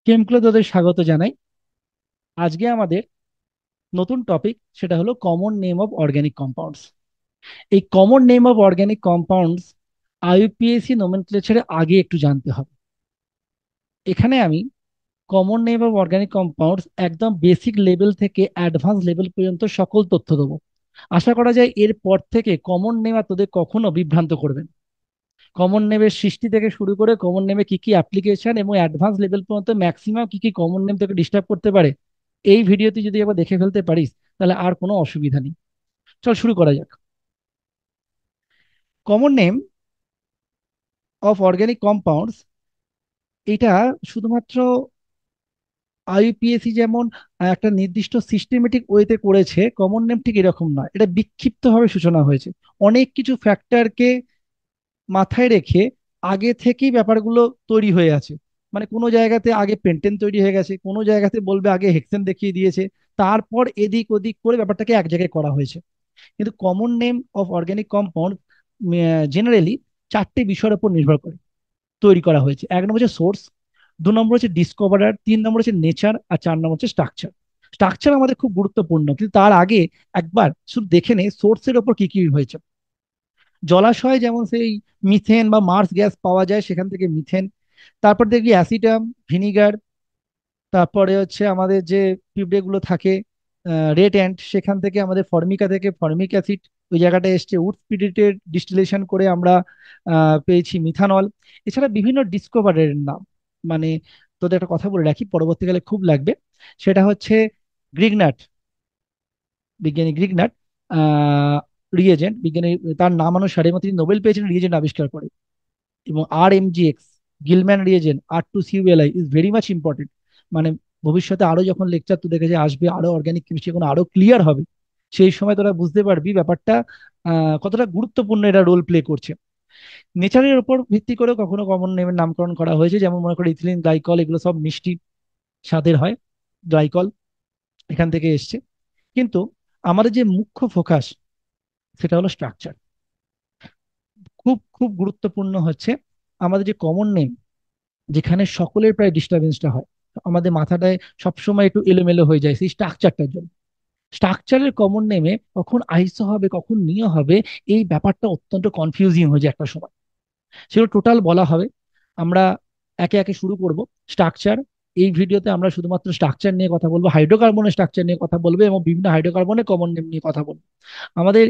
কেমক্লো তোদের স্বাগত জানাই। আজকে আমাদের নতুন টপিক, সেটা হলো common name of organic compounds. এই common name of organic compounds IUPAC নোমেনক্লেচারে আগে একটু জানতে হবে। এখানে আমি common name of organic compounds একদম বেসিক লেভেল থেকে অ্যাডভান্স লেভেল পর্যন্ত সকল তথ্য দেবো। আশা করা যায় এরপর থেকে কমন নেম আর তোদের কখনো বিভ্রান্ত করবে না। কমন নেমের সৃষ্টি থেকে শুরু করে কমন নেমে কি কি অ্যাপ্লিকেশন এবং অ্যাডভান্স লেভেল পর্যন্ত ম্যাক্সিমাম কি কি কমন নেম তোকে ডিস্টার্ব করতে পারে, এই ভিডিওতে যদি একবার দেখে ফেলতে পারিস তাহলে আর কোনো অসুবিধা নেই। চল শুরু করা যাক। Common name of organic compounds, এটা শুধুমাত্র আইইউপিএসি যেমন একটা নির্দিষ্ট সিস্টেমেটিক ওয়েতে করেছে, কমন নেম ঠিক এরকম নয়, এটা বিক্ষিপ্তভাবে সূচনা হয়েছে। অনেক কিছু ফ্যাক্টরকে মাথায় রেখে আগে থেকেই ব্যাপারগুলো তৈরি হয়ে আছে। মানে কোনো জায়গাতে আগে পেন্টেন তৈরি হয়ে গেছে, কোনো জায়গাতে বলবে আগে হেক্সেন দেখিয়ে দিয়েছে, তারপর এদিক ওদিক করে ব্যাপারটাকে এক জায়গায় করা হয়েছে। কিন্তু common name of organic compound generally চারটে বিষয়ের উপর নির্ভর করে তৈরি করা হয়েছে। এক নম্বর হচ্ছে সোর্স, দু নম্বর হচ্ছে ডিসকভারার, তিন নম্বর হচ্ছে নেচার, আর চার নম্বর হচ্ছে স্ট্রাকচার। স্ট্রাকচার আমাদের খুব গুরুত্বপূর্ণ, কিন্তু তার আগে একবার শুধু দেখে নে সোর্সের ওপর কি কি হয়েছে। জলাশয় যেমন সেই মিথেন বা মার্স গ্যাস পাওয়া যায়, সেখান থেকে মিথেন। তারপর দেখবি অ্যাসিটাম, ভিনিগার। তারপরে হচ্ছে আমাদের যে পিঁপড়ে গুলো থাকে, রেড অ্যান্ট, সেখান থেকে আমাদের ফর্মিকা থেকে ফর্মিক অ্যাসিড ওই জায়গাটা এসছে। উড স্পিরিটের ডিস্টিলেশন করে আমরা পেয়েছি মিথানল। এছাড়া বিভিন্ন ডিসকভারের নাম, মানে তোদের একটা কথা বলে রাখি, পরবর্তীকালে খুব লাগবে। সেটা হচ্ছে গ্রিগনাট, বিজ্ঞানী গ্রিগনাট, রিয়েজেন্ট বিজ্ঞানী, তার নাম অনুসারে এবং তিনি নোবেল পেয়েছেন রিয়েজেন্ট আবিষ্কার করে। এবং R M G X, Gilman reagent, R2CuLi is very much important. মানে ভবিষ্যতে আরো যখন লেকচার তোদের কাছে আসবে, আরো অর্গানিক কেমিস্ট্রি যখন আরো ক্লিয়ার হবে, সেই সময় তোরা বুঝতে পারবি ব্যাপারটা কতটা গুরুত্বপূর্ণ এটা রোল প্লে করছে। নেচারের উপর ভিত্তি করে কখনো কমন নেমের নামকরণ করা হয়েছে, যেমন মনে করো ইথিলিন গ্লাইকল, এগুলো সব মিষ্টি স্বাদের হয়। গ্লাইকল এখান থেকে এসছে। কিন্তু আমাদের যে মুখ্য ফোকাস, সেটা হলো স্ট্রাকচার। খুব খুব গুরুত্বপূর্ণ হচ্ছে আমাদের যে কমন নেম, যেখানে সকলের প্রায় ডিস্টারবেন্সটা হয়, আমাদের মাথাটায় সবসময় একটু এলোমেলো হয়ে যায় সেই স্ট্রাকচারটার জন্য। স্ট্রাকচারের কমন নেমে কখন আইসো হবে কখন নিয়ে হবে, এই ব্যাপারটা অত্যন্ত কনফিউজিং হয়ে যায় একটা সময়। সেগুলো টোটাল বলা হবে। আমরা একে একে শুরু করব। স্ট্রাকচার, এই ভিডিওতে আমরা শুধুমাত্র স্ট্রাকচার নিয়ে কথা বলবো, হাইড্রোকার্বনের স্ট্রাকচার নিয়ে কথা বলবো এবং বিভিন্ন হাইড্রোকার্বনের কমন নেম নিয়ে কথা বলবো। আমাদের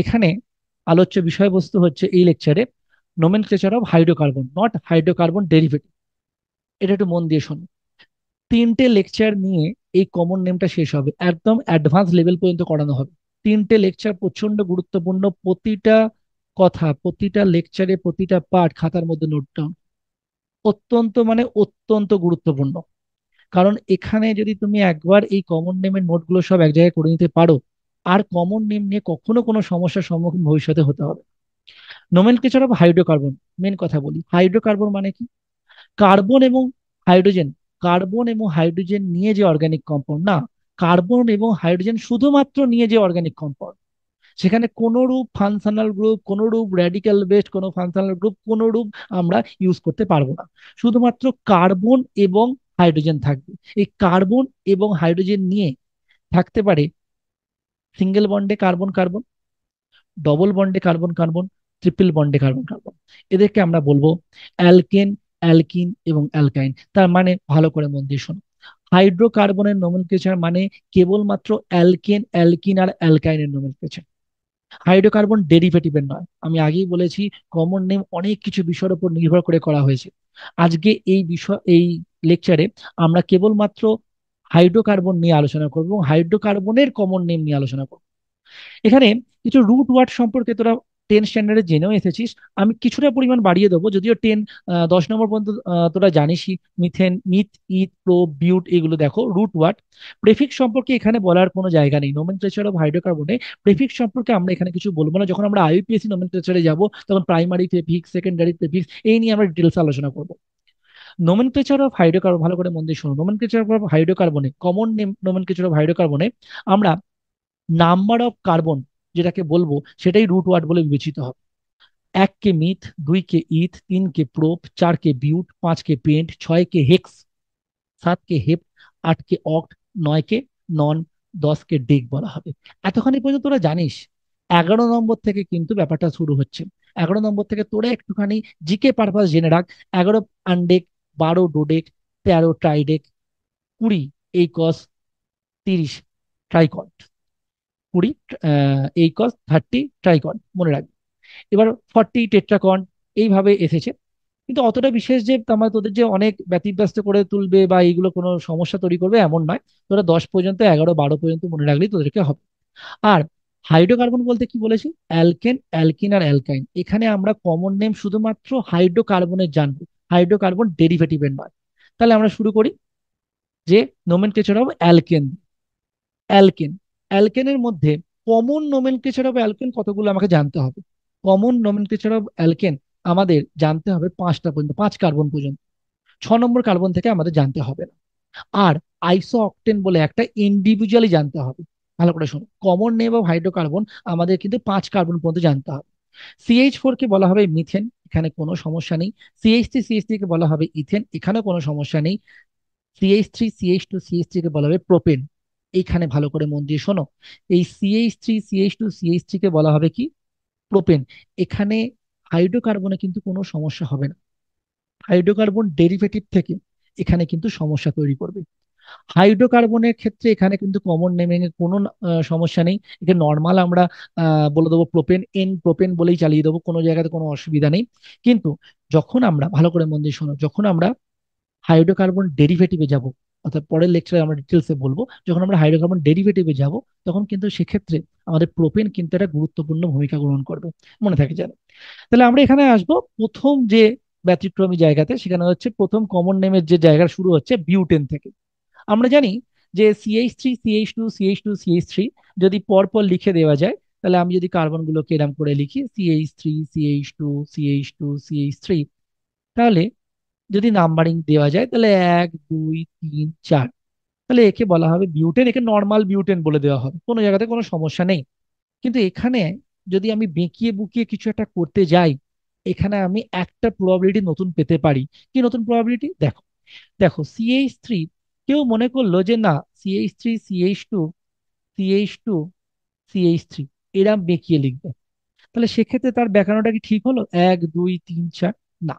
এখানে আলোচ্য বিষয়বস্তু হচ্ছে এই লেকচারে nomenclature of hydrocarbon, not hydrocarbon derivative. এটা একটু মন দিয়ে শোনো। তিনটে লেকচার নিয়ে এই কমন নেমটা শেষ হবে, একদম অ্যাডভান্স লেভেল পর্যন্ত করানো হবে। তিনটে লেকচার প্রচন্ড গুরুত্বপূর্ণ, প্রতিটা কথা, প্রতিটা লেকচারে প্রতিটা পার্ট খাতার মধ্যে নোট ডাউন। অত্যন্ত মানে অত্যন্ত গুরুত্বপূর্ণ। কারণ এখানে যদি তুমি একবার এই কমন নেমের নোটগুলো সব এক জায়গায় করে নিতে পারো, আর কমন নেম নিয়ে কখনো কোনো সমস্যার সম্মুখীন ভবিষ্যতে হতে হবে। নোমেনক্লেচার অফ হাইড্রোকার্বন, মেন কথা বলি, হাইড্রোকার্বন মানে কি? কার্বন এবং হাইড্রোজেন, কার্বন এবং হাইড্রোজেন নিয়ে যে অর্গানিক কম্পাউন্ড না, কার্বন এবং হাইড্রোজেন শুধুমাত্র নিয়ে যে অর্গানিক কম্পাউন্ড। সেখানে কোনো রূপ ফাংশনাল গ্রুপ, কোনো রূপ র্যাডিক্যাল বেসড কোনো ফাংশনাল গ্রুপ, কোনো রূপ আমরা ইউজ করতে পারবো না। শুধুমাত্র কার্বন এবং হাইড্রোজেন থাকবে। এই কার্বন এবং হাইড্রোজেন নিয়ে থাকতে পারে সিঙ্গেল বন্ডে কার্বন কার্বন, ডবল বন্ডে কার্বন কার্বন, ট্রিপল বন্ডে কার্বন কার্বন। এদেরকে আমরা বলবো অ্যালকেন, অ্যালকিন এবং অ্যালকাইন। তার মানে ভালো করে মন দিয়ে শোনো, হাইড্রোকার্বনের নোমেনক্লেচার মানে কেবলমাত্র অ্যালকেন, অ্যালকিন আর অ্যালকাইনের নোমেনক্লেচার, হাইড্রোকার্বন ডেরিভেটিভের নয়। আমি আগেই বলেছি কমন নেম অনেক কিছু বিষয়ের উপর নির্ভর করে করা হয়েছে। আজকে এই বিষয়, এই লেকচারে আমরা কেবলমাত্র হাইড্রোকার্বন নিয়ে আলোচনা করব এবং হাইড্রোকার্বনের কমন নেম নিয়ে আলোচনা করব। এখানে কিছু রুট ওয়ার্ড সম্পর্কে তোরা 10 স্ট্যান্ডার্ডে জেনেও এসেছিস। আমি কিছুটা পরিমাণ বাড়িয়ে দেবো, যদিও 10 10 নম্বর পর্যন্ত তোরা জানিসই। মিথেন, মিথ, ইথ, প্রো, বিউট, এগুলো দেখো রুট ওয়ার্ড। প্রেফিক্স সম্পর্কে এখানে বলার কোনো জায়গা নেই। নোমেনক্লেচার অফ হাইড্রোকার্বনে প্রেফিক্স সম্পর্কে আমরা এখানে কিছু বলবো না। যখন আমরা আইইউপিএসি নোমেনক্লেচারে যাব, তখন প্রাইমারি প্রেফিক্স, সেকেন্ডারি প্রেফিক্স, এই নিয়ে আমরা ডিটেলস আলোচনা করবো। নোমেনক্লেচার অফ হাইড্রোকার্বন, ভালো করে মন দিয়ে শুনো, নোমেনক্লেচার অফ হাইড্রোকার্বনে, কমন নেম নোমেনক্লেচার অফ হাইড্রোকার্বনে আমরা নাম্বার অফ কার্বন যেটাকে বলবো, সেটাই রুট ওয়ার্ড বলে বিবেচিত হবে। 1 কে মিথ, 2 কে ইথ, 3 কে প্রোপ, 4 কে বিউট, 5 কে পেন্ট, 6 কে হেক্স, সাতকে হেপ্ট, আটকে অক্ট, নয়কে নন, দশকে ডেক বলা হবে। এতখানি পর্যন্ত তোরা জানিস। 11 নম্বর থেকে কিন্তু ব্যাপারটা শুরু হচ্ছে। 11 নম্বর থেকে তোরা একটুখানি জিকে পারপাস জেনে রাখ। 11 আনডেক, 12 ডোডেক, 13 ট্রাইডেক, 20 এইকস, 30 ট্রাইকট, 20 এইকস, 30 ট্রাইকট, মনে রাখবি। এবার 40 টেট্রাকন, এইভাবে এসেছে। কিন্তু অতটা বিশেষ যে আমার তোদের যে অনেক ব্যতিব্যস্ত করে তুলবে বা এইগুলো কোনো সমস্যা তৈরি করবে এমন নয়। তোরা 10 পর্যন্ত, 11 12 পর্যন্ত মনে রাখলেই তোদেরকে হবে। আর হাইড্রোকার্বন বলতে কি বলেছি? অ্যালকেন, অ্যালকিন আর অ্যালকাইন। এখানে আমরা কমন নেম শুধুমাত্র হাইড্রোকার্বনের জানবো, হাইড্রোকার্বন ডেরিভেটিভের নয়। তাহলে আমরা শুরু করি যে নোমেনক্লেচার অফ অ্যালকেন। অ্যালকেন, অ্যালকেনের মধ্যে কমন নোমেনক্লেচার অফ অ্যালকেন কতগুলো আমাকে জানতে হবে। কমন নোমেনক্লেচার অফ অ্যালকেন আমাদের জানতে হবে 5টা পর্যন্ত, 5 কার্বন পর্যন্ত। 6 নম্বর কার্বন থেকে আমাদের জানতে হবে না। আর আইসো অক্টেন বলে একটা ইন্ডিভিজুয়ালি জানতে হবে। ভালো করে শোনো, কমন নেম অফ হাইড্রোকার্বন আমাদের কিন্তু 5 কার্বন পর্যন্ত জানতে হবে। CH4 কে বলা হবে মিথেন, এখানে কোনো সমস্যা নেই। CH3 কে বলা হবে ইথেন, এখানে কোনো সমস্যা নেই। CH3 CH2 CH3 কে বলা হবে প্রোপেন। এইখানে ভালো করে মন দিয়ে শোনো, এই CH3 CH2 CH3 কে বলা হবে কি? প্রোপেন। এখানে হাইড্রোকার্বনে কিন্তু কোনো সমস্যা হবে না। হাইড্রোকার্বন ডেরিভেটিভ থেকে এখানে কিন্তু সমস্যা তৈরি করবে। হাইড্রোকার্বনের ক্ষেত্রে এখানে কিন্তু কমন নেমিং এর কোনো সমস্যা নেই। এটা নর্মাল আমরা বলে দেবো প্রোপেন, এন প্রোপেন বলেই চালিয়ে দেবো, কোনো জায়গাতে কোনো অসুবিধা নেই। কিন্তু যখন আমরা, ভালো করে মন দিয়ে শোনো, যখন আমরা হাইড্রোকার্বন ডেরিভেটিভে যাব, অর্থাৎ পরের লেকচারে আমরা ডিটেলসে বলবো, যখন আমরা হাইড্রোকার্বন ডেরিভেটিভে যাব তখন কিন্তু সেক্ষেত্রে আমাদের প্রোপেন কিন্তু একটা গুরুত্বপূর্ণ ভূমিকা গ্রহণ করবে, মনে থাকে যেন। তাহলে আমরা এখানে আসবো প্রথম যে ব্যতিক্রমী জায়গাতে, সেখানে হচ্ছে প্রথম কমন নেমের যে জায়গা শুরু হচ্ছে বিউটেন থেকে। আমরা জানি যে CH3 CH2 CH2 CH3 যদি পর পর লিখে দেওয়া যায়, তাহলে আমি যদি কার্বন গুলোকে এরকম করে লিখি CH3 CH2 CH2 CH3, তাহলে যদি নাম্বারিং দেওয়া যায় তাহলে 1 2 3 4, তাহলে একে বলা হবে বিউটেন। একে নর্মাল বিউটেন বলে দেওয়া হবে, কোনো জায়গাতে কোনো সমস্যা নেই। কিন্তু এখানে যদি আমি বেঁকিয়ে বুকিয়ে কিছু একটা করতে যাই, এখানে আমি একটা প্রবাবিলিটি নতুন পেতে পারি। কি নতুন প্রবাবিলিটি? দেখো, দেখো CH3, কেউ মনে করলো যে না, CH3 CH2 CH2 CH3 এরম বেঁকিয়ে লিখবে, তাহলে সেক্ষেত্রে তার ব্যাকরণটা কি ঠিক হলো? 1 2 3 4? না,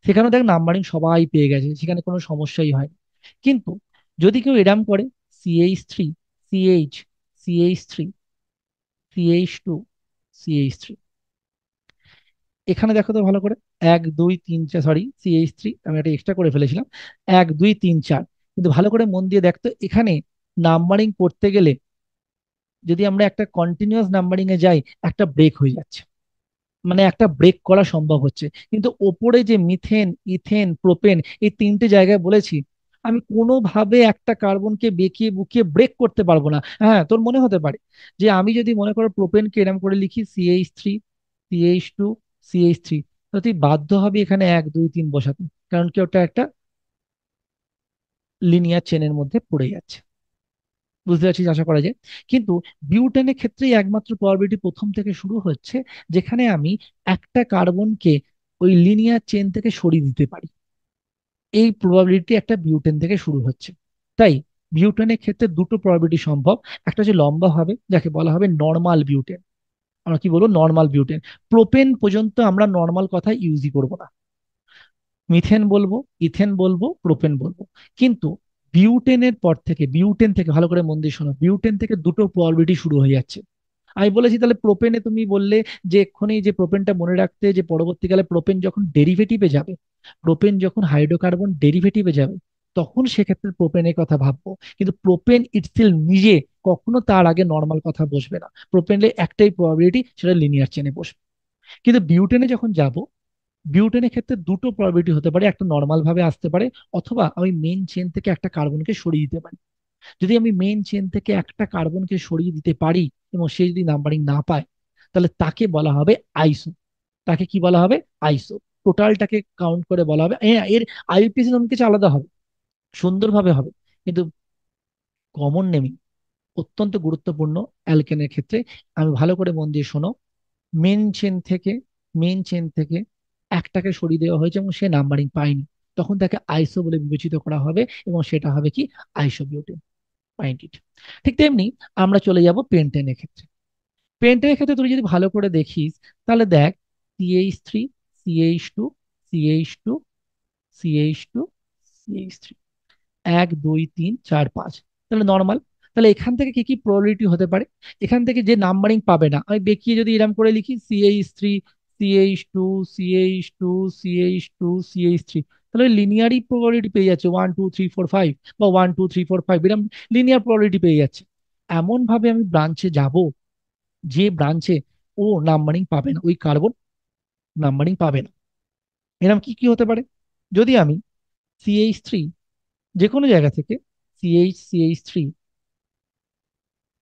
সেখানে দেখ নাম্বারিং সবাই পেয়ে গেছে, সেখানে কোনো সমস্যাই হয় না। কিন্তু যদি কেউ এরম করে CH3 CH CH3 CH2 CH3, এখানে দেখো তো ভালো করে, 1 2 3 4, সরি CH3 আমি একটা এক্সট্রা করে ফেলেছিলাম, 1 2 3 4। কিন্তু ভালো করে মন দিয়ে দেখতো, এখানে নাম্বারিং করতে গেলে যদি আমরা একটা কন্টিনিউয়াস নাম্বারিং এ যাই, একটা ব্রেক হয়ে যাচ্ছে, মানে একটা ব্রেক করা সম্ভব হচ্ছে। কিন্তু ওপরে যে মিথেন, ইথেন, প্রোপেন, এই 3টে জায়গায় বলেছি, আমি কোনোভাবে একটা কার্বনকে বেঁকিয়ে বুকিয়ে ব্রেক করতে পারবো না। হ্যাঁ, তোর মনে হতে পারে যে আমি যদি মনে করো প্রোপেনকে এরম করে লিখি CH3 CH2 CH3, তো তুই বাধ্য হবি এখানে 1 2 3 বসাতে, কারণ কি ওটা একটা লিনিয়ার চেনের মধ্যে পড়ে যাচ্ছে। বুঝতে পারছিস আশা করা যায়। কিন্তু বিউটেনের ক্ষেত্রেই একমাত্র প্রবাবিলিটি প্রথম থেকে শুরু হচ্ছে, যেখানে আমি একটা কার্বনকে ওই লিনিয়ার চেন থেকে সরিয়ে দিতে পারি। এই প্রবাবিলিটি একটা বিউটেন থেকে শুরু হচ্ছে। তাই বিউটেনের ক্ষেত্রে দুটো প্রবাবিলিটি সম্ভব। একটা হচ্ছে লম্বা হবে, যাকে বলা হবে নর্মাল বিউটেন। আমরা কি বলবো? Normal butane. প্রোপেন পর্যন্ত আমরা নর্মাল কথা ইউজই করব না, মিথেন বলবো, ইথেন বলবো, প্রোপেন বলবো। কিন্তু বিউটেনের পর থেকে, বিউটেন থেকে ভালো করে মন দিয়ে শোনো, বিউটেন থেকে দুটো প্রবাবিলিটি শুরু হয়ে যাচ্ছে। আমি বলেছি তাহলে প্রোপেনে, তুমি বললে যে এক্ষুনি যে প্রোপেনটা মনে রাখতে, যে পরবর্তীকালে প্রোপেন যখন ডেরিভেটিভে যাবে, প্রোপেন যখন হাইড্রোকার্বন ডেরিভেটিভে যাবে, তখন সেক্ষেত্রে প্রোপেনের কথা ভাববো। কিন্তু প্রোপেন ইটসেলফ নিজে কখনো তার আগে নর্মাল কথা বসবে না। প্রোপেনের একটাই প্রবাবিলিটি, সেটা লিনিয়ার চেনে বসবে। কিন্তু বিউটেনে যখন যাব, বিউটেনের ক্ষেত্রে দুটো প্রবাবিলিটি হতে পারে, একটা নর্মাল ভাবে আসতে পারে, অথবা আমি মেন চেন থেকে একটা কার্বনকে সরিয়ে দিতে পারি। যদি আমি মেন চেন থেকে একটা কার্বনকে সরিয়ে দিতে পারি এবং সে যদি নাম্বারিং না পায়, তাহলে তাকে বলা হবে আইসো। তাকে কি বলা হবে? আইসো। টোটালটাকে কাউন্ট করে বলা হবে। হ্যাঁ, এর আইউপিএসি নাম কিছু আলাদা হবে, সুন্দরভাবে হবে। কিন্তু কমন নেমিং অত্যন্ত গুরুত্বপূর্ণ অ্যালকেনের ক্ষেত্রে। আমি ভালো করে মন দিয়ে শোনো, মেন চেন থেকে, মেন চেন থেকে একটাকে সরিয়ে দেওয়া হয়েছে এবং সে নাম্বারিং পায়নি, তখন তাকে আইসো বলে বিবেচিত করা হবে এবং সেটা হবে কি আইসোবিউটেন। Mind it. ঠিক তেমনি আমরা চলে যাব পেন্টেনের ক্ষেত্রে। পেন্টেনের ক্ষেত্রে তুই যদি ভালো করে দেখিস তাহলে দেখ CH3, CH2, CH2, CH2, CH3, 1 2 3 4 5, তাহলে নর্মাল। তাহলে এখান থেকে কি কি প্রবাবিলিটি হতে পারে? এখান থেকে যে নাম্বারিং পাবে না, আমি বেঁকিয়ে যদি এরকম করে লিখি CH3, CH2, CH2, CH2, CH3, তাহলে লিনিয়ারই প্রবাবিলিটি পেয়ে যাচ্ছে 1 2 3 4 5, বা 1 2 3 4 5, এরকম লিনিয়ার প্রবাবিলিটি পেয়ে যাচ্ছে। এমন ভাবে আমি ব্রাঞ্চে যাব যে ব্রাঞ্চে ও নাম্বারিং পাবে না, ওই কার্বন নাম্বারিং পাবে না। এরকম কি কি হতে পারে? যদি আমি CH3 যে কোনো জায়গা থেকে, CH3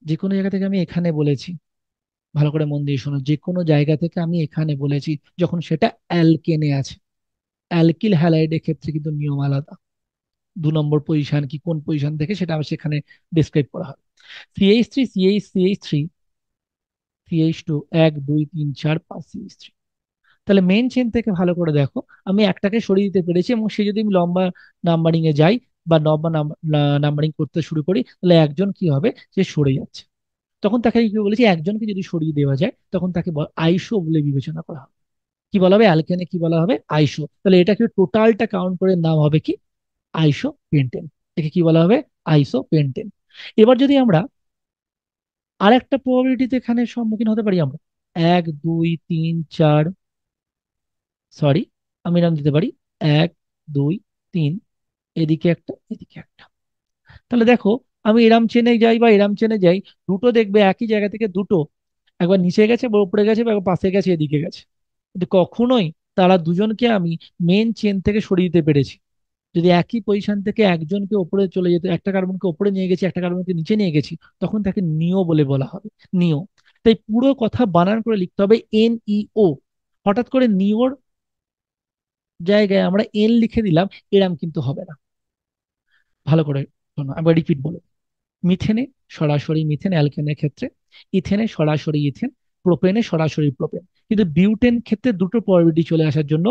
যে কোনো জায়গা থেকে আমি এখানে বলেছি, ভালো করে মন দিয়ে শোনো, যে কোনো জায়গা থেকে আমি এখানে বলেছি, যখন সেটা অ্যালকেনে আছে। অ্যালকিল হ্যালাইডের ক্ষেত্রে কিন্তু নিয়ম আলাদা। 2 নম্বর পজিশন কি কোন পজিশন থেকে সেটা আমি সেখানে ডিসক্রাইব করা হয়। CH3, CH3, CH2, 1 2 3 4 5, CH3। তাহলে মেন চেন থেকে ভালো করে দেখো, আমি একটাকে সরিয়ে দিতে পেরেছি, এবং সে যদি আমি লম্বা নাম্বারিং এ যাই বা লম্বা নাম্বারিং করতে শুরু করি, তাহলে একজন কি হবে, সে সরে যাচ্ছে। তখন তাকে কি বলেছি, একজনকে যদি সরিয়ে দেওয়া যায় তখন তাকে আইসো বলে বিবেচনা করা হবে। কি বলা হবে, অ্যালকেনে কি বলা হবে, আইসো। তাহলে এটাকে টোটালটা কাউন্ট করে নাম হবে কি আইসো পেন্টেন। একে কি বলা হবে, আইসো পেন্টেন। এবার যদি আমরা আরেকটা প্রবাবিলিটিতে এখানে সম্মুখীন হতে পারি আমরা, 1 2 3 4, সরি, আমি নাম দিতে পারি 1 2 3, এদিকে একটা এদিকে একটা। তাহলে দেখো, আমি এরাম চেনে যাই বা এরাম চেনে যাই, দুটো দেখবে একই জায়গা থেকে দুটো, একবার নিচে গেছে বা উপরে গেছে বা একবার পাশে গেছে এদিকে গেছে, কিন্তু কখনোই তারা দুজনকে আমি মেন চেন থেকে সরিয়ে দিতে পেরেছি। যদি একই পজিশন থেকে একজনকে উপরে চলে যেত, একটা কার্বনকে উপরে নিয়ে গেছি একটা কার্বনকে নিচে নিয়ে গেছি, তখন তাকে নিও বলে বলা হবে, নিও। তাই পুরো কথা বানান করে লিখতে হবে NEO। হঠাৎ করে নিওর জায়গায় আমরা এন লিখে দিলাম, এরম কিন্তু হবে না। ভালো করে শোনো, আবার রিপিট বলো। মিথেনে সরাসরি মিথেন অ্যালকেনের ক্ষেত্রে, ইথেনে সরাসরি ইথেন, প্রোপেনে সরাসরি প্রোপেন। কিন্তু বিউটেন ক্ষেত্রে দুটো প্রবাবিলিটি চলে আসার জন্য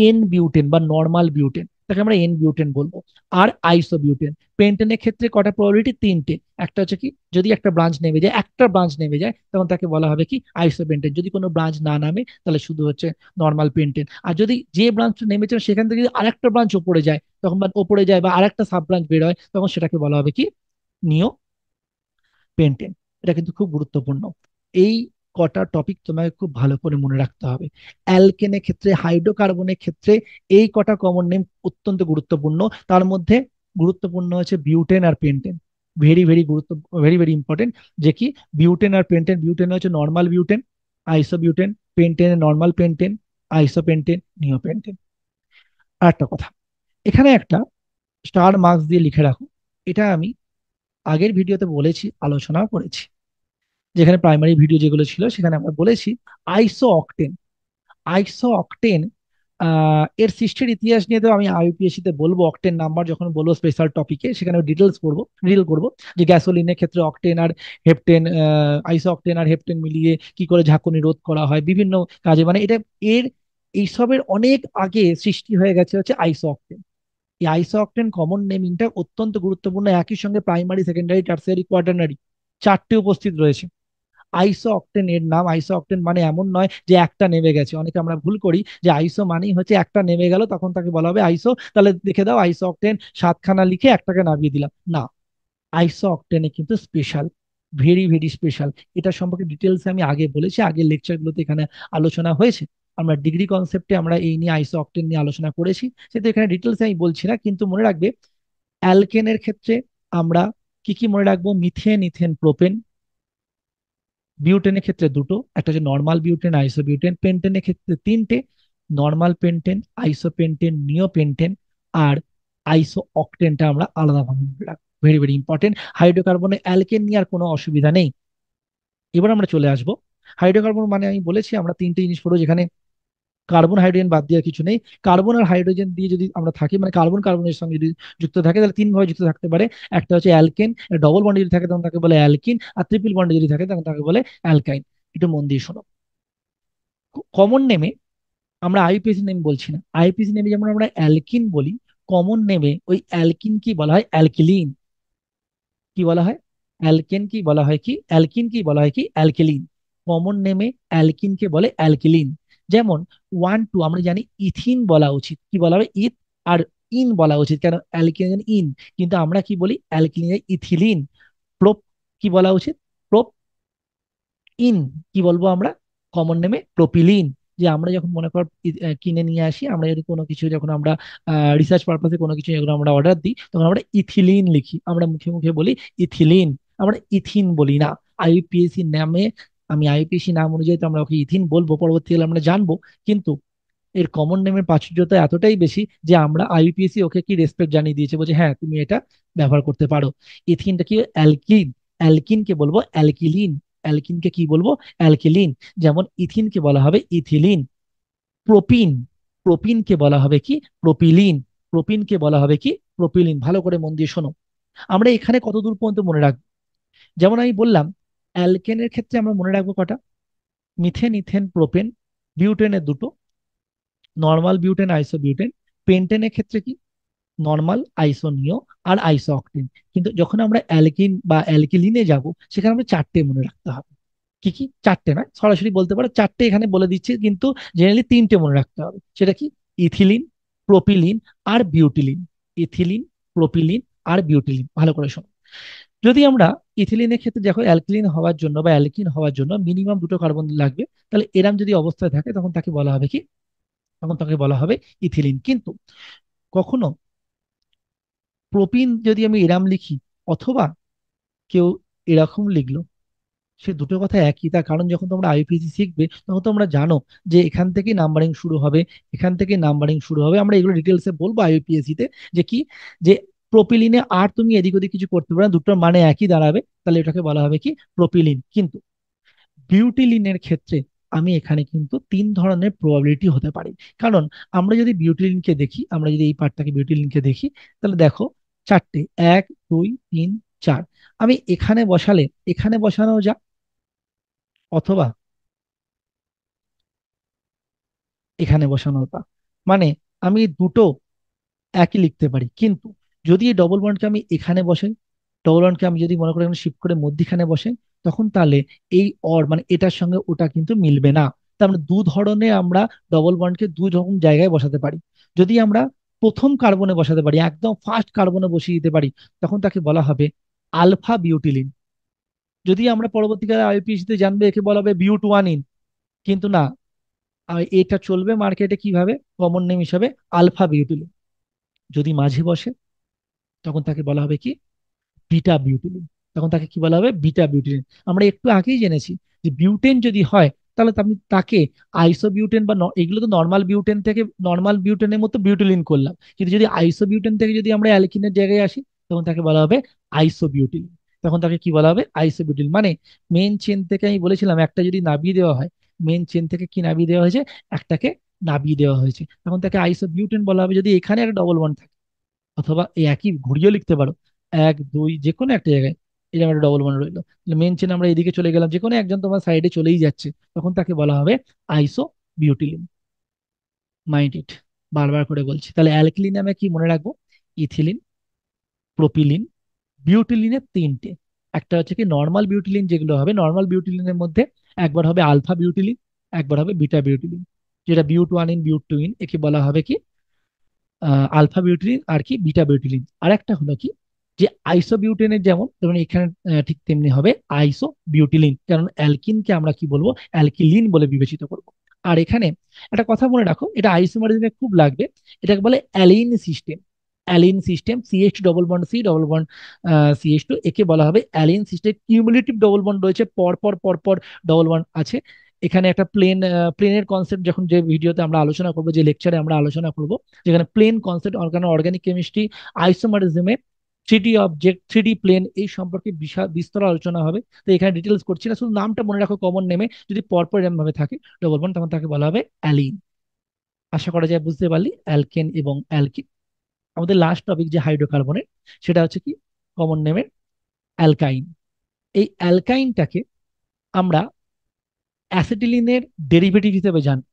এন বিউটেন বা নর্মাল বিউটেন, তাকে আমরা এন বিউটেন বলবো। আর আইসো বিউটেন। পেন্টেনের ক্ষেত্রে কটা প্রবাবিলিটি, তিনটে। একটা হচ্ছে কি, যদি একটা ব্রাঞ্চ নেমে যায়, একটা ব্রাঞ্চ নেমে যায়, তখন তাকে বলা হবে কি আইসো পেন্টেন। যদি কোনো ব্রাঞ্চ না নামে তাহলে শুধু হচ্ছে নর্মাল পেন্টেন। আর যদি যে ব্রাঞ্চটা নেমেছে সেখান থেকে যদি আরেকটা ব্রাঞ্চ ওপরে যায়, তখন বা ওপরে যায় বা আরেকটা সাব ব্রাঞ্চ বের হয়, তখন সেটাকে বলা হবে কি নিও পেন্টেন। এটা কিন্তু খুব গুরুত্বপূর্ণ। এই কটা টপিক তোমাকে খুব ভালো করে মনে রাখতে হবে। অ্যালকেনের ক্ষেত্রে, হাইড্রোকার্বনের ক্ষেত্রে এই কটা কমন নেম অত্যন্ত গুরুত্বপূর্ণ। তার মধ্যে গুরুত্বপূর্ণ হচ্ছে বিউটেন আর পেন্টেন। ভেরি ভেরি গুরুত্ব, ভেরি ভেরি ইম্পর্টেন্ট। যে কি বিউটেন আর পেন্টেন, বিউটেন হচ্ছে নর্মাল বিউটেন, আইসো বিউটেন, পেন্টেন নর্মাল পেন্টেন, আইসো পেন্টেন, নিও পেন্টেন। আর একটা কথা, এখানে একটা স্টার মার্কস দিয়ে লিখে রাখো। এটা আমি আগের ভিডিওতে বলেছি, আলোচনাও করেছি, যেখানে প্রাইমারি ভিডিও যেগুলো ছিল সেখানে আমরা বলেছি আইসো অকটেন। আইসো অকটেন এর সৃষ্টির ইতিহাস নিয়ে তো আমি আইইউপিএসসি তে বলবো, অকটেন নাম্বার যখন বলবো স্পেশাল টপিকে সেখানে ডিটেলস করবো, ডিটেল করবো যে গ্যাসোলিনের ক্ষেত্রে অকটেন আর হেপটেন, আইসো অকটেন আর হেপটেন মিলিয়ে কি করে ঝাঁকুনি রোধ করা হয় বিভিন্ন কাজে, মানে এটা এর এইসবের অনেক আগে সৃষ্টি হয়ে গেছে হচ্ছে আইসো অকটেন। এই আইসো অকটেন কমন নেমিংটা অত্যন্ত গুরুত্বপূর্ণ, একই সঙ্গে প্রাইমারি সেকেন্ডারি টার্সিয়ারি কোয়াটারনারি চারটে উপস্থিত রয়েছে। আইসো অক্টেন এর নাম, আইসো অক্টেন মানে এমন নয় যে একটা নেমে গেছে। অনেকে আমরা ভুল করি যে আইসো মানেই হচ্ছে একটা নেমে গেল তখন তাকে বলা হবে আইসো, তাহলে দেখে দাও আইসো অক্টেন 7খানা লিখে একটাকে নামিয়ে দিলাম, না। আইসো অক্টেনে কিন্তু স্পেশাল, ভেরি ভেরি স্পেশাল। এটা সম্পর্কে ডিটেলস আমি আগে বলেছি, আগের লেকচারগুলোতে এখানে আলোচনা হয়েছে। আমরা ডিগ্রি কনসেপ্টে আমরা এই নিয়ে আইসো অক্টেন নিয়ে আলোচনা করেছি, সেটা এখানে ডিটেলস আমি বলছি না। কিন্তু মনে রাখবে অ্যালকেনের ক্ষেত্রে আমরা কি কি মনে রাখবো, মিথেন ইথেন প্রোপেন। বিউটেনের ক্ষেত্রে দুটো, একটা হচ্ছে নর্মাল বিউটেন, আইসো বিউটেন। পেন্টেনের ক্ষেত্রে তিনটে, নর্মাল পেন্টেন, আইসো পেন্টেন, নিও পেন্টেন। আর আইসো অকটেনটা আমরা আলাদাভাবে মনে রাখবো, ভেরি ভেরি ইম্পর্টেন্ট। হাইড্রোকার্বনে অ্যালকেন নিয়ে আর কোনো অসুবিধা নেই। এবার আমরা চলে আসবো হাইড্রোকার্বন, মানে আমি বলেছি আমরা তিনটে জিনিস পড়বো, যেখানে কার্বন হাইড্রোজেন বাদ দেওয়ার কিছু নেই। কার্বন আর হাইড্রোজেন দিয়ে যদি আমরা থাকি, মানে কার্বন কার্বনের সঙ্গে যদি যুক্ত থাকে, তাহলে তিন ভাবে যুক্ত থাকতে পারে। একটা হচ্ছে অ্যালকেন, ডবল বন্ডে যদি থাকে তখন তাকে বলে অ্যালকিন, আর ট্রিপল বন্ডে যদি থাকে তখন তাকে বলে অ্যালকাইন। একটু মন দিয়ে শোনো। কমন নেমে আমরা আইপিএসি নেম বলছি না, আইপিএসি নেমে যেমন আমরা অ্যালকিন বলি, কমন নেমে ওই অ্যালকিন কি বলা হয়? অ্যালকিলিন। কি বলা হয়? অ্যালকেন কি বলা হয়? কি অ্যালকিন কি বলা হয়? কি অ্যালকেলিন। কমন নেমে অ্যালকিনকে বলে অ্যালকেলিন। যেমন 1 2 আমরা জানি ইথিন বলা উচিত, কি বলা হবে? ইথ। আর ইন বলা উচিত, কেন? Alkane in. কিন্তু আমরা কি বলি? অ্যালকিলিনে ইথিলিন। প্রোপ কি বলা উচিত? Prop in. কি বলবো আমরা? কমন নেমে প্রোপিলিন। যে আমরা যখন মনে কর কিনে নিয়ে আসি, আমরা যদি কোনো কিছু যখন আমরা রিসার্চ পারপাসে কোনো কিছু যখন আমরা অর্ডার দিই, তখন আমরা ইথিলিন লিখি, আমরা মুখে মুখে বলি ইথিলিন, আমরা ইথিন বলি না। আইইউপিএসি নামে, আমি আইইউপিএসি নাম অনুযায়ী তো আমরা ওকে ইথিন বলবো, পরবর্তীকালে আমরা জানবো। কিন্তু এর কমন নেমের প্রাচুর্যতা এতটাই বেশি যে আমরা আইইউপিএসি ওকে কি রেসপেক্ট জানিয়ে দিয়েছে, বলছে হ্যাঁ তুমি এটা ব্যবহার করতে পারো। ইথিনটা কি? অ্যালকিন। অ্যালকিনকে বলবো অ্যালকিলিন। অ্যালকিনকে কি বলবো? অ্যালকিলিন। যেমন ইথিনকে বলা হবে ইথিলিন। প্রোপিন, প্রোপিনকে বলা হবে কি? প্রোপিলিন। প্রোপিনকে বলা হবে কি? প্রোপিলিন। ভালো করে মন দিয়ে শোনো। আমরা এখানে কত দূর পর্যন্ত মনে রাখবো? যেমন আমি বললাম, অ্যালকেনের ক্ষেত্রে আমরা মনে রাখবো কটা? Methane, ethane, propane. বিউটেনের দুটো, নর্মাল বিউটেন, আইসো বিউটেন। পেন্টেনের ক্ষেত্রে কি? নর্মাল, আইসোনিও, আর আইসো অক্টেন। কিন্তু যখন আমরা অ্যালকিন বা অ্যালকিলিনে যাব, সেখানে আমরা চারটে মনে রাখতে হবে। কি কি? চারটে নয়, সরাসরি বলতে পারো চারটে, এখানে বলে দিচ্ছি, কিন্তু জেনারেলি তিনটে মনে রাখতে হবে। সেটা কি? ইথিলিন, প্রোপিলিন, আর বিউটিলিন। ইথিলিন, প্রোপিলিন, আর বিউটিলিন। ভালো করে শোনো। যদি আমরা ইথিলিনের ক্ষেত্রে দেখো, অ্যালকিলিন হওয়ার জন্য বা অ্যালকিন হওয়ার জন্য মিনিমাম দুটো কার্বন লাগবে। তাহলে এরাম যদি অবস্থায় থাকে, তখন তাকে বলা হবে কি? তখন তাকে বলা হবে ইথিলিন। কিন্তু কখনো প্রোপিন যদি আমি এরাম লিখি, অথবা কেউ এরকম লিখলো, সে দুটো কথা একই। তার কারণ যখন তোমরা আইপিসি শিখবে, তখন তোমরা জানো যে এখান থেকে নাম্বারিং শুরু হবে, এখান থেকে নাম্বারিং শুরু হবে। আমরা এগুলো ডিটেলসে বলবো আইপিএসসি তে, যে কি, যে প্রোপিলিনে আর তুমি এদিক ওদিক কিছু করতে পারো না, দুটোর মানে একই দাঁড়াবে। তাহলে এটাকে বলা হবে কি? প্রোপিলিন। কিন্তু বিউটিলিনের ক্ষেত্রে আমি এখানে কিন্তু তিন ধরনের প্রবাবিলিটি হতে পারি। কারণ আমরা যদি বিউটিলিনকে দেখি, আমরা যদি এই পার্টটাকে বিউটিলিনকে দেখি, তাহলে দেখো চারটে, 1 2 3 4। আমি এখানে বসালে এখানে বসানো যাক, অথবা এখানে বসানো হতা, মানে আমি দুটো একই লিখতে পারি। কিন্তু যদি এই ডবল বন্ডকে আমি এখানে বসাই, ডবল বন্ডকে আমি যদি মনে করি শিফট করে মধ্যিখানে বসাই, তখন তাহলে এই অর মানে এটার সঙ্গে ওটা কিন্তু মিলবে না। তার মানে দু ধরনের আমরা ডবল বন্ডকে দুই রকম জায়গায় বসাতে পারি। যদি আমরা প্রথম কার্বনে বসাতে পারি, একদম ফার্স্ট কার্বনে বসিয়ে দিতে পারি, তখন তাকে বলা হবে আলফা বিউটিলিন। যদি আমরা পরবর্তীকালে আইপিএসসি তে জানবে, একে বলা হবে বিউট 1 ইন। কিন্তু না, এটা চলবে মার্কেটে কিভাবে? কমন নেম হিসাবে আলফা বিউটিলিন। যদি মাঝে বসে, তখন তাকে বলা হবে কি? বিটা বিউটিলিন। তখন তাকে কি বলা হবে? বিটা বিউটিলিন। আমরা একটু আগেই জেনেছি যে বিউটেন যদি হয়, তাহলে আমি তাকে আইসো বিউটেন বা এগুলো তো নর্মাল বিউটেন থেকে, নর্মাল বিউটেনের মতো বিউটিলিন করলাম। কিন্তু যদি আইসো বিউটেন থেকে যদি আমরা অ্যালকিনের জায়গায় আসি, তখন তাকে বলা হবে আইসো বিউটিলিন। তখন তাকে কি বলা হবে? আইসো বিউটিলিন। মানে মেন চেন থেকে আমি বলেছিলাম একটা যদি নামিয়ে দেওয়া হয়, মেন চেন থেকে কি নামিয়ে দেওয়া হয়েছে? একটাকে নামিয়ে দেওয়া হয়েছে, তখন তাকে আইসো বিউটেন বলা হবে। যদি এখানে একটা ডবল বন্ড থাকে, অথবা এই একই ঘুরিয়েও লিখতে পারো, 1 2 যে কোনো একটা জায়গায় এরকম একটা ডবল বন্ড রইলো, মেন চেন আমরা এদিকে চলে গেলাম, যে কোনো একজন তোমার সাইডে চলেই যাচ্ছে, তখন তাকে বলা হবে আইসো বিউটিলিন। মাইন্ড ইট, বারবার করে বলছি। তাহলে অ্যালকিলিন নামে কি মনে রাখবো? ইথিলিন, প্রোপিলিন, বিউটিলিনের তিনটে। একটা হচ্ছে কি নর্মাল বিউটিলিন, যেগুলো হবে নর্মাল বিউটিলিনের মধ্যে একবার হবে আলফা বিউটিলিন, একবার হবে বিটা বিউটিলিন। যেটা বিউট 1 ইন, বিউট 2 ইন, একে বলা হবে কি? আলফা বিউটিলিন আর কি বিটা বিউটিলিন। আর একটা হলো কি, যে আইসো বিউটেনের যেমন যেমন এখানে ঠিক তেমনি হবে আইসো বিউটিলিন, কারণ অ্যালকিনকে আমরা কি বলবো? অ্যালকিলিন বলে বিবেচিত করব। আর এখানে একটা কথা মনে রাখো, এটা আইসোমারিজমে খুব লাগবে, এটাকে বলে allene system. Allene system, CH double bond C double bond CH2, একে বলা হবে allene system. Cumulative double bond রয়েছে, পর পর পর পর ডবল বন্ড আছে। এখানে একটা প্লেনের কনসেপ্ট যখন যে ভিডিওতে আমরা আলোচনা করব, যে লেকচারে আমরা আলোচনা করব, যেখানে প্লেন কনসেপ্ট, অর্গানিক কেমিস্ট্রি, আইসোমারিজমে, 3D অবজেক্ট, 3D প্লেন, এই সম্পর্কে বিশাল বিস্তর আলোচনা হবে। তো এখানে ডিটেলস করছি না, শুধু নামটা মনে রাখো কমন নেমে, যদি পরপর এরকম ভাবে থাকে ডবল বন্ড, তখন তাকে বলা হবে অ্যালিন। আশা করা যায় বুঝতে পারলি অ্যালকেন এবং অ্যালকিন। আমাদের লাস্ট টপিক যে হাইড্রোকার্বনের, সেটা হচ্ছে কি? কমন নেমের অ্যালকাইন। এই অ্যালকাইনটাকে আমরা অ্যাসিটিলিনের ডেরিভেটিভ হিসেবে জানি।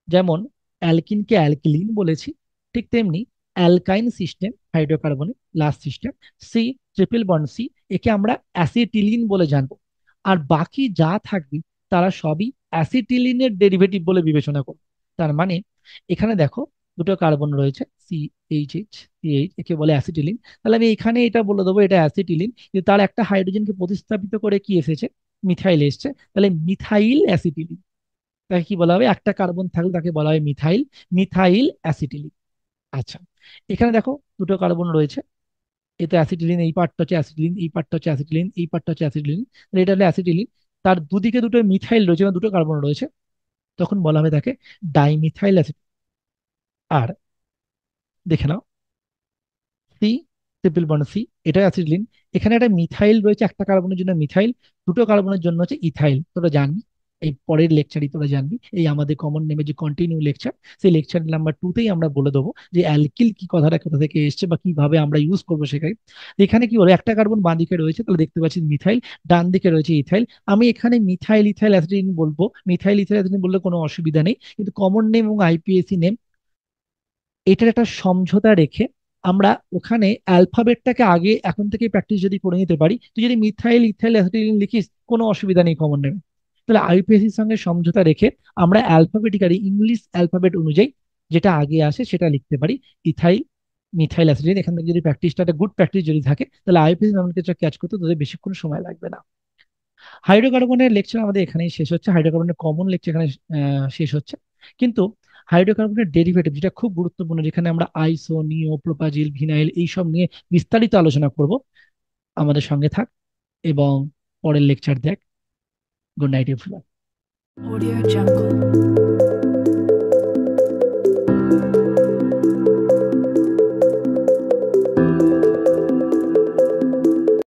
যেমন অ্যালকিনকে অ্যালকিলিন বলেছি, ঠিক তেমনি অ্যালকাইন সিস্টেম হাইড্রোকার্বনিক last system. C triple bond C, একে আমরা অ্যাসিটিলিন বলে জানবো। আর বাকি যা থাকবে তারা সবই অ্যাসিটিলিনের ডেরিভেটিভ বলে বিবেচনা করব। তার মানে এখানে দেখো দুটো কার্বন রয়েছে C H H C H, একে বলে অ্যাসিটিলিন। তাহলে আমি এখানে এটা বলে দেবো এটা অ্যাসিটিলিন, কিন্তু তার একটা হাইড্রোজেনকে প্রতিস্থাপিত করে কি এসেছে, মিথাইল এসেছে, তাহলে মিথাইল অ্যাসিটিলিন। তাকে কি বলা হবে, একটা কার্বন থাকলে তাকে বলা হয় মিথাইল, মিথাইল অ্যাসিটিলিন। আচ্ছা, এখানে দেখো দুটো কার্বন রয়েছে, এটা অ্যাসিটিলিন, এই পার্টটা হচ্ছে অ্যাসিটিলিন, এই পার্টটা হচ্ছে অ্যাসিটিলিন, এই পার্টটা হচ্ছে অ্যাসিটিলিন, তাহলে এটা হলো অ্যাসিটিলিন। তার দুদিকে দুটো মিথাইল রয়েছে বা দুটো কার্বন রয়েছে, তখন বলা হবে তাকে ডাইমিথাইল অ্যাসিড। আর দেখে নাও সি ট্রিপল বন্ড সি, এটা অ্যাসিটিলিন। এখানে একটা মিথাইল রয়েছে, একটা কার্বনের জন্য মিথাইল, দুটো কার্বনের জন্য হচ্ছে ইথাইল। তোরা জানবি, এই পরের লেকচারই তোরা জানবি, এই আমাদের কমন নেমে যে কন্টিনিউ লেকচার, সেই লেকচার নাম্বার 2তেই আমরা বলে দেবো যে অ্যালকিল কি কথাটা কোথা থেকে এসছে বা কিভাবে আমরা ইউজ করবো সেখানে। এখানে কি হলো, একটা কার্বন বাঁ দিকে রয়েছে, তাহলে দেখতে পাচ্ছি মিথাইল, ডান দিকে রয়েছে ইথাইল। আমি এখানে মিথাইল ইথাইল অ্যাসিটিলিন বলবো, মিথাইল ইথাইল অ্যাসিটিলিন বললে কোনো অসুবিধা নেই, কিন্তু কমন নেম এবং আইপিএসসি নেম এটার একটা সমঝোতা রেখে আমরা ওখানে অ্যালফাবেটটাকে আগে এখন থেকে প্র্যাকটিস যদি করে নিতে পারি, তুই যদি মিথাইল ইথাইল অ্যাসিটিলিন লিখিস কোনো অসুবিধা নেই কমন নেমে। তাহলে আইপিএসসির সঙ্গে সমঝোতা রেখে আমরা অ্যালফাবেটিক্যালি ইংলিশ অ্যালফাবেট অনুযায়ী যেটা আগে আসে সেটা লিখতে পারি, ইথাইল মিথাইল অ্যাসিটিলিন। এখান থেকে যদি প্র্যাকটিসটা একটা গুড প্র্যাকটিস যদি থাকে, তাহলে আইপিএসসি নামকে ক্যাচ করতে তোদের বেশিক্ষণ সময় লাগবে না। হাইড্রোকার্বনের লেকচার আমাদের এখানেই শেষ হচ্ছে, হাইড্রোকার্বনের কমন লেকচার এখানে শেষ হচ্ছে। কিন্তু হাইড্রোকার্বনের ডেরিভেটিভ যেটা খুব গুরুত্বপূর্ণ, যেখানে আমরা আইসো নিও প্রোপাজিল ভিনাইল এইসব নিয়ে বিস্তারিত আলোচনা করব, আমাদের সঙ্গে থাক এবং পরের লেকচার দেখ। Good night everyone. Audio Jungle.